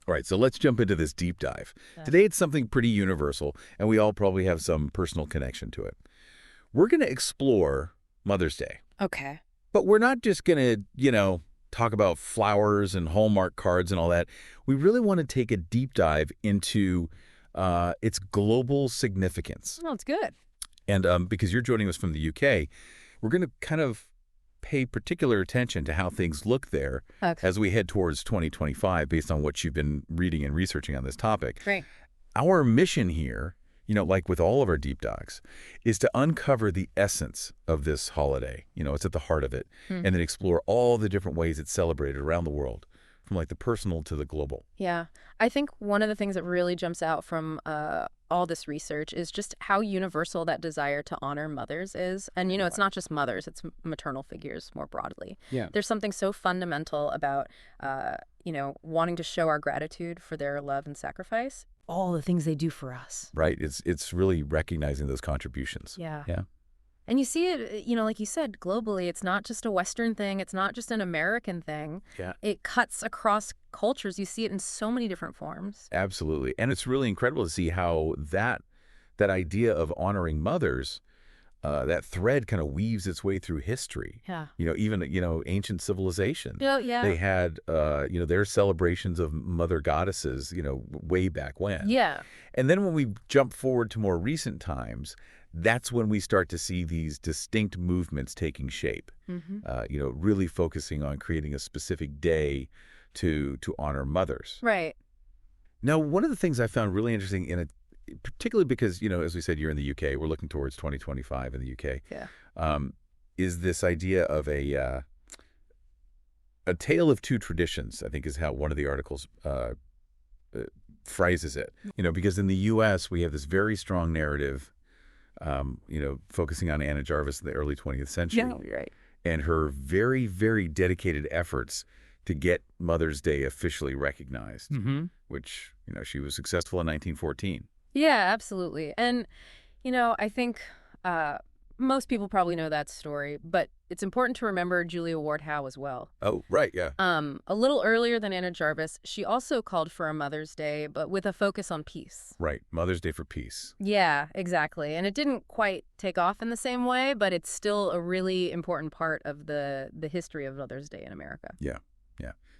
All right, so let's jump into this deep dive. Yeah. Today, it's something pretty universal, and we all probably have some personal connection to it. We're going to explore Mother's Day. Okay. But we're not just going to, talk about flowers and Hallmark cards and all that. We really want to take a deep dive into its global significance. Well, it's good. And because you're joining us from the UK, we're going to kind of pay particular attention to how things look there as we head towards 2025 based on what you've been reading and researching on this topic. Great. Our mission here, like with all of our deep dives, is to uncover the essence of this holiday. It's at the heart of it, and then explore all the different ways it's celebrated around the world, from like the personal to the global. Yeah. I think one of the things that really jumps out from all this research is just how universal that desire to honor mothers is. And, it's not just mothers, it's maternal figures more broadly. Yeah. There's something so fundamental about, wanting to show our gratitude for their love and sacrifice. All the things they do for us. Right. It's really recognizing those contributions. Yeah. Yeah. And you see it, like you said, globally. It's not just a Western thing. It's not just an American thing. Yeah. It cuts across cultures. You see it in so many different forms. Absolutely. And it's really incredible to see how that idea of honoring mothers, that thread kind of weaves its way through history. Yeah. Even, ancient civilization. Yeah. They had, their celebrations of mother goddesses, way back when. Yeah. And then when we jump forward to more recent times, that's when we start to see these distinct movements taking shape, really focusing on creating a specific day to honor mothers. Right. Now, one of the things I found really interesting in it, particularly because, as we said, you're in the UK, we're looking towards 2025 in the UK, is this idea of a tale of two traditions, I think is how one of the articles phrases it. Because in the US, we have this very strong narrative, focusing on Anna Jarvis in the early 20th century. Yeah, right. And her very, very dedicated efforts to get Mother's Day officially recognized, which, she was successful in 1914. Yeah, absolutely. And, I think most people probably know that story, but it's important to remember Julia Ward Howe as well. Oh, right, yeah. A little earlier than Anna Jarvis, she also called for a Mother's Day, but with a focus on peace. Right, Mother's Day for peace. Yeah, exactly. And it didn't quite take off in the same way, but it's still a really important part of the history of Mother's Day in America. Yeah.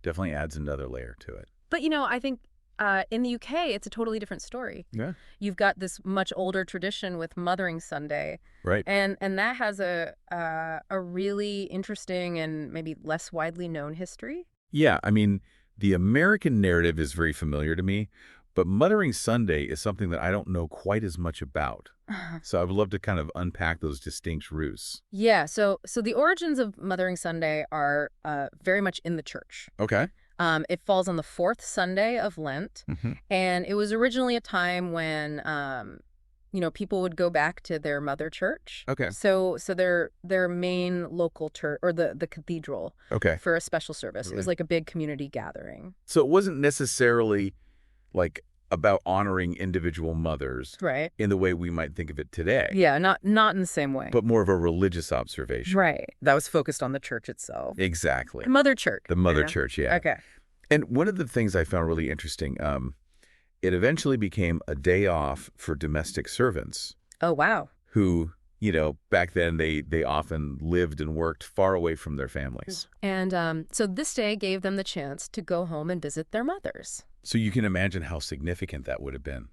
Definitely adds another layer to it. But, I think in the UK, it's a totally different story. Yeah. You've got this much older tradition with Mothering Sunday. Right. And that has a really interesting and maybe less widely known history. Yeah, I mean, the American narrative is very familiar to me, but Mothering Sunday is something that I don't know quite as much about. So I would love to kind of unpack those distinct roots. Yeah, so the origins of Mothering Sunday are very much in the church. Okay. It falls on the fourth Sunday of Lent, and it was originally a time when, people would go back to their mother church. Okay. So their main local church, or the cathedral, for a special service. It was like a big community gathering. So it wasn't necessarily like about honoring individual mothers, right, in the way we might think of it today. Yeah, not in the same way. But more of a religious observation. Right. That was focused on the church itself. Exactly. The mother church. The mother church, yeah. Okay. And one of the things I found really interesting, it eventually became a day off for domestic servants. Oh, wow. Who, back then they often lived and worked far away from their families. And so this day gave them the chance to go home and visit their mothers. So you can imagine how significant that would have been.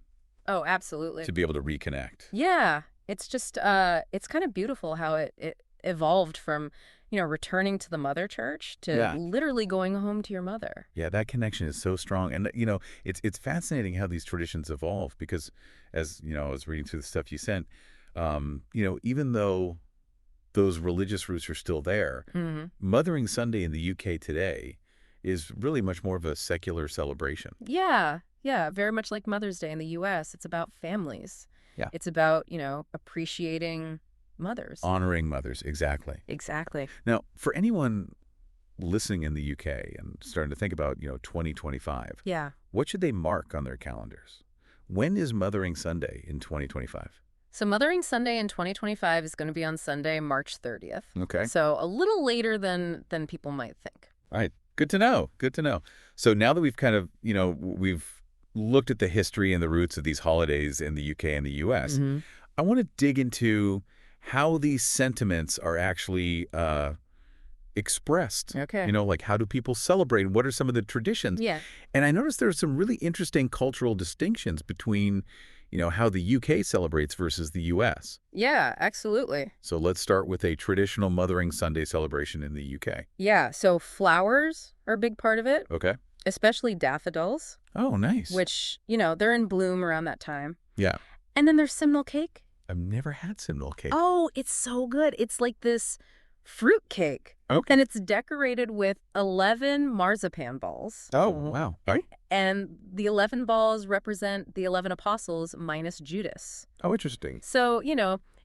Oh, absolutely. To be able to reconnect. Yeah. It's just, it's kind of beautiful how it evolved from, returning to the mother church to literally going home to your mother. Yeah, that connection is so strong. And, it's fascinating how these traditions evolve because, as, I was reading through the stuff you sent, even though those religious roots are still there, Mothering Sunday in the UK today is really much more of a secular celebration. Yeah, very much like Mother's Day in the U.S. It's about families. Yeah. It's about, appreciating mothers. Honoring mothers, exactly. Exactly. Now, for anyone listening in the UK and starting to think about, 2025, what should they mark on their calendars? When is Mothering Sunday in 2025? So Mothering Sunday in 2025 is going to be on Sunday, March 30th. Okay. So a little later than people might think. All right. Good to know. Good to know. So now that we've kind of, we've looked at the history and the roots of these holidays in the UK and the US, Hmm. I want to dig into how these sentiments are actually expressed. Okay. Like how do people celebrate and what are some of the traditions? Yeah. And I noticed there are some really interesting cultural distinctions between, how the UK celebrates versus the US. Yeah, absolutely. So let's start with a traditional Mothering Sunday celebration in the UK. Yeah, so flowers are a big part of it, Okay. especially daffodils, Oh, nice. which, they're in bloom around that time. Yeah. And then there's simnel cake. I've never had simnel cake. Oh, it's so good. It's like this fruit cake. Okay. And it's decorated with 11 marzipan balls. Oh, wow. All right. And the 11 balls represent the 11 apostles minus Judas. Oh, interesting. So,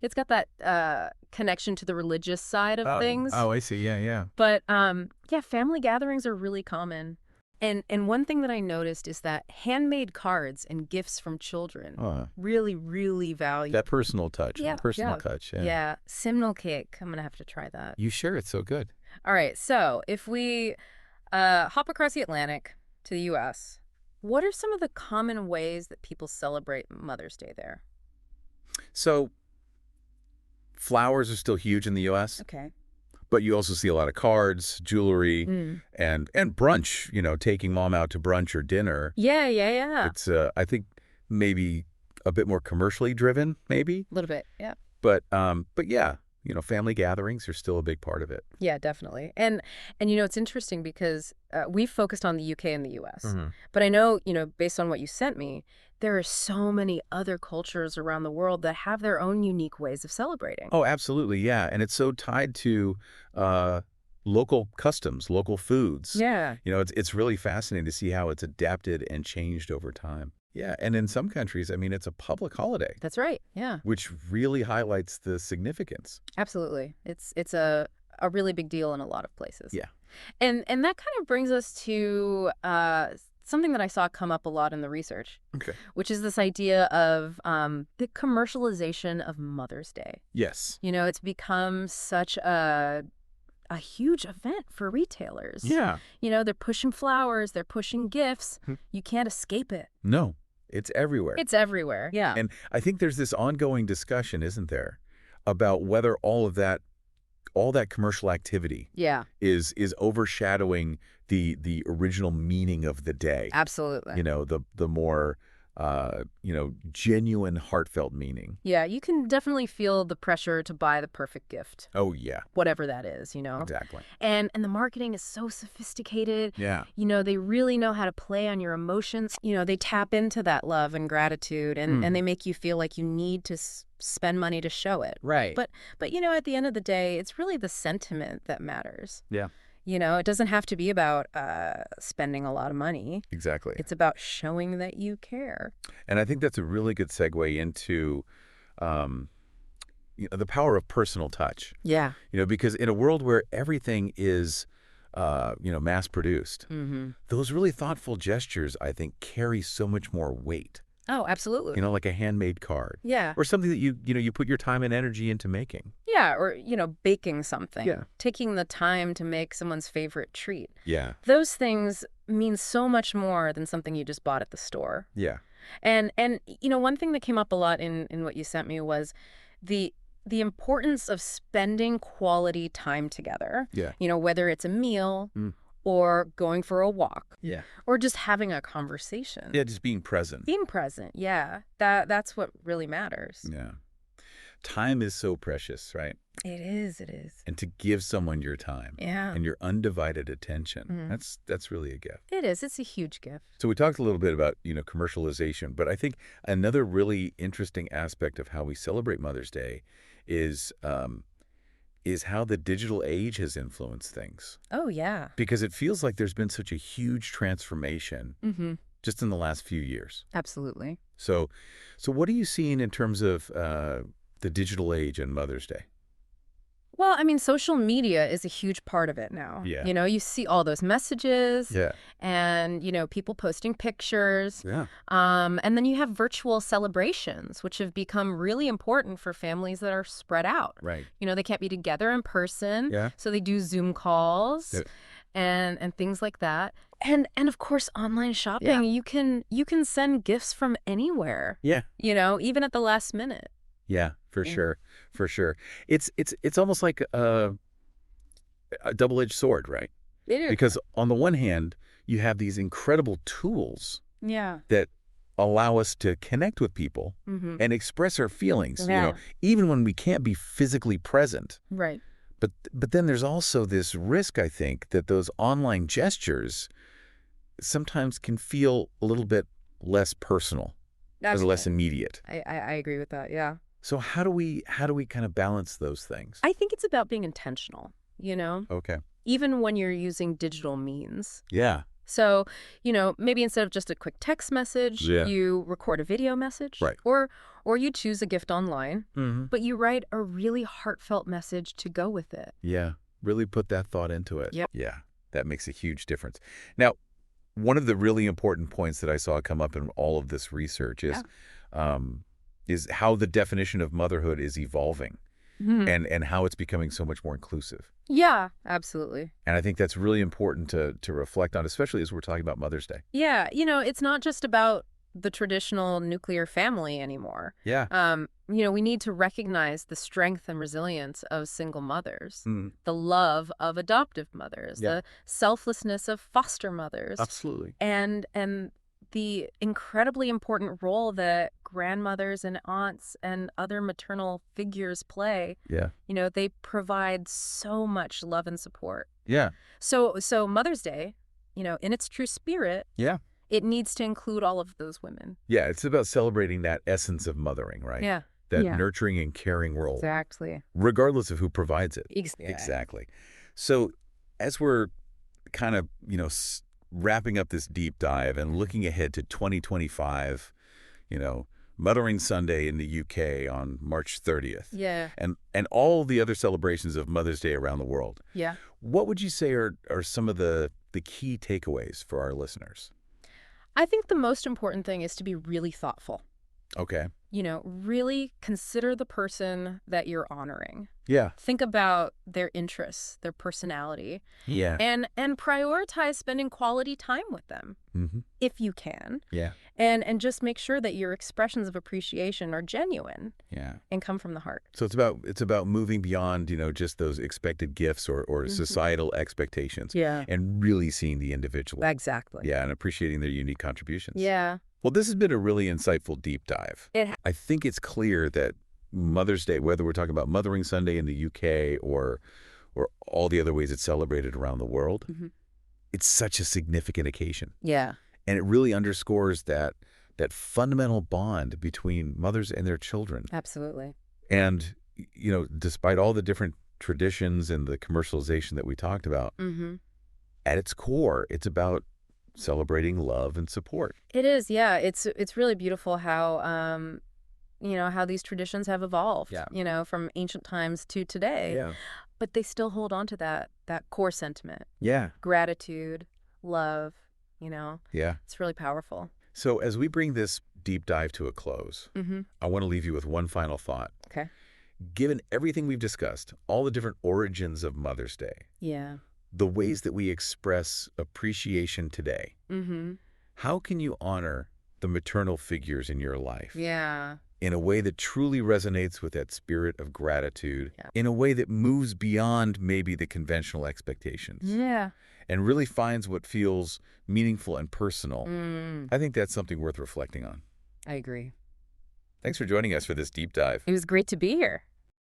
it's got that connection to the religious side of things. Oh, I see. Yeah, yeah. But, yeah, family gatherings are really common. And one thing that I noticed is that handmade cards and gifts from children really, really value. That personal touch. Yeah, Personal touch. Yeah. Yeah, simnel cake. I'm going to have to try that. You sure? It's so good. All right, so if we hop across the Atlantic to the U.S., what are some of the common ways that people celebrate Mother's Day there? So flowers are still huge in the U.S., Okay. but you also see a lot of cards, jewelry, Mm. and brunch, taking mom out to brunch or dinner. Yeah, yeah, yeah. It's, I think, maybe a bit more commercially driven, maybe. A little bit, yeah. But yeah, family gatherings are still a big part of it. Yeah, definitely. And it's interesting because we've focused on the UK and the US. Mm-hmm. But I know, based on what you sent me, there are so many other cultures around the world that have their own unique ways of celebrating. Oh, absolutely, yeah. And it's so tied to local customs, local foods. Yeah. It's really fascinating to see how it's adapted and changed over time. Yeah, and in some countries, I mean, it's a public holiday, That's right. Yeah. which really highlights the significance. Absolutely. It's a really big deal in a lot of places. Yeah. And that kind of brings us to something that I saw come up a lot in the research, Okay. which is this idea of the commercialization of Mother's Day. Yes. It's become such a huge event for retailers. Yeah. They're pushing flowers, they're pushing gifts. You can't escape it. No, it's everywhere. It's everywhere. Yeah. And I think there's this ongoing discussion, isn't there, about whether all that commercial activity Yeah. is overshadowing the original meaning of the day. Absolutely. The more genuine, heartfelt meaning. Yeah, you can definitely feel the pressure to buy the perfect gift, Oh, yeah, whatever that is, exactly. And the marketing is so sophisticated. Yeah. They really know how to play on your emotions. They tap into that love and gratitude, and they make you feel like you need to spend money to show it. Right. But at the end of the day, it's really the sentiment that matters. Yeah. It doesn't have to be about spending a lot of money. Exactly. It's about showing that you care. And I think that's a really good segue into the power of personal touch. Yeah. Because in a world where everything is mass produced, Mm-hmm. those really thoughtful gestures, I think, carry so much more weight. Oh, absolutely. Like a handmade card. Yeah. Or something that you put your time and energy into making. Yeah, or, baking something. Yeah. Taking the time to make someone's favorite treat. Yeah. Those things mean so much more than something you just bought at the store. Yeah. And one thing that came up a lot in what you sent me was the importance of spending quality time together. Yeah. Whether it's a meal or going for a walk. Yeah. Or just having a conversation. Yeah, just being present. Being present, yeah. That's what really matters. Yeah. Time is so precious, right? It is, it is. And to give someone your time Yeah. and your undivided attention, that's really a gift. It is. It's a huge gift. So we talked a little bit about, commercialization, but I think another really interesting aspect of how we celebrate Mother's Day is how the digital age has influenced things. Oh, yeah. Because it feels like there's been such a huge transformation Mm-hmm. just in the last few years. Absolutely. So what are you seeing in terms of the digital age and Mother's Day? Well, I mean, social media is a huge part of it now. Yeah. You see all those messages Yeah. and, people posting pictures. Yeah. And then you have virtual celebrations, which have become really important for families that are spread out. Right. They can't be together in person. Yeah. So they do Zoom calls. Yeah. and things like that. And of course, online shopping. You can send gifts from anywhere. Yeah. Even at the last minute. Yeah, for sure. For sure. It's almost like a double-edged sword, right? It is. Because on the one hand, you have these incredible tools Yeah. that allow us to connect with people and express our feelings, Yeah. even when we can't be physically present. Right. But then there's also this risk, I think, that those online gestures sometimes can feel a little bit less personal, or less immediate. I agree with that. Yeah. So how do we kind of balance those things? I think it's about being intentional, Okay. even when you're using digital means. Yeah. So, maybe instead of just a quick text message, Yeah. you record a video message. Right. Or you choose a gift online, but you write a really heartfelt message to go with it. Yeah. Really put that thought into it. Yep. Yeah. That makes a huge difference. Now, one of the really important points that I saw come up in all of this research is how the definition of motherhood is evolving and how it's becoming so much more inclusive. Yeah, absolutely. And I think that's really important to reflect on, especially as we're talking about Mother's Day. Yeah, it's not just about the traditional nuclear family anymore. Yeah. We need to recognize the strength and resilience of single mothers, the love of adoptive mothers, the selflessness of foster mothers. Absolutely. And the incredibly important role that grandmothers and aunts and other maternal figures play. Yeah. They provide so much love and support. Yeah. So Mother's Day, in its true spirit, Yeah. it needs to include all of those women. Yeah. It's about celebrating that essence of mothering, right? Yeah. That Yeah. nurturing and caring role. Exactly. Regardless of who provides it. Exactly. Exactly. So as we're kind of, wrapping up this deep dive and looking ahead to 2025, Mothering Sunday in the UK on March 30th. Yeah. And all the other celebrations of Mother's Day around the world. Yeah. What would you say are some of the key takeaways for our listeners? I think the most important thing is to be really thoughtful. Okay. Really consider the person that you're honoring. Yeah. Think about their interests, their personality, Yeah. and prioritize spending quality time with them if you can. Yeah. And just make sure that your expressions of appreciation are genuine and come from the heart. So it's about moving beyond, just those expected gifts or societal expectations. Yeah. And really seeing the individual. Exactly. Yeah, and appreciating their unique contributions. Yeah. Well, this has been a really insightful deep dive. I think it's clear that Mother's Day, whether we're talking about Mothering Sunday in the UK or all the other ways it's celebrated around the world, it's such a significant occasion. Yeah. And it really underscores that fundamental bond between mothers and their children. Absolutely. And, despite all the different traditions and the commercialization that we talked about, at its core, it's about celebrating love and support. It is, yeah. It's really beautiful how how these traditions have evolved, from ancient times to today. Yeah. But they still hold on to that core sentiment. Yeah. Gratitude, love, Yeah. It's really powerful. So as we bring this deep dive to a close, I want to leave you with one final thought. Okay. Given everything we've discussed, all the different origins of Mother's Day, Yeah. the ways that we express appreciation today, how can you honor the maternal figures in your life Yeah. in a way that truly resonates with that spirit of gratitude, in a way that moves beyond maybe the conventional expectations, Yeah. and really finds what feels meaningful and personal? I think that's something worth reflecting on. I agree. Thanks for joining us for this deep dive. It was great to be here.